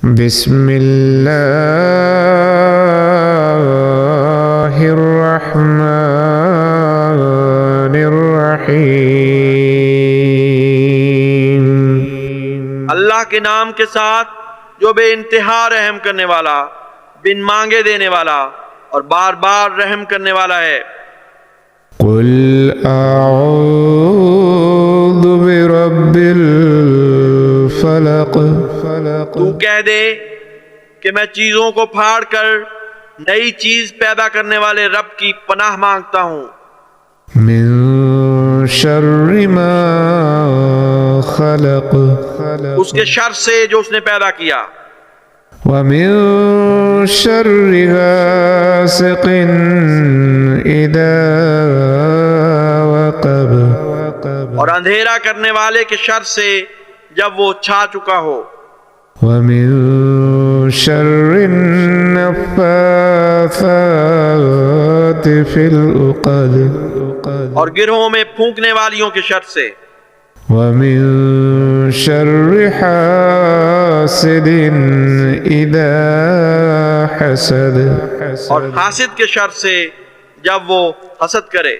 بسم اللہ الرحمن الرحیم۔ اللہ کے نام کے ساتھ جو بے انتہا رحم کرنے والا، بن مانگے دینے والا اور بار بار رحم کرنے والا ہے۔ قل اعوذ برب الفلق۔ تو کہہ دے کہ میں چیزوں کو پھاڑ کر نئی چیز پیدا کرنے والے رب کی پناہ مانگتا ہوں، من شر ما خلق، اس کے شر سے جو اس نے پیدا کیا، ومن شر غاسق اذا وقب، اور اندھیرا کرنے والے کے شر سے جب وہ چھا چکا ہو، ومن شر النفاثات في العقد، اور گرہوں میں پھونکنے والیوں کے شر سے، ومن شر حاسد اذا حسد، اور حاسد کے شر سے جب وہ حسد کرے۔